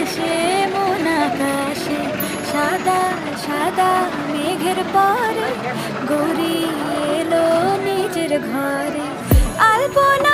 ভাসে মন আকাশে, সাদা সাদা মেঘের পরে গড়ি এলো নিজের ঘরে। আলপনা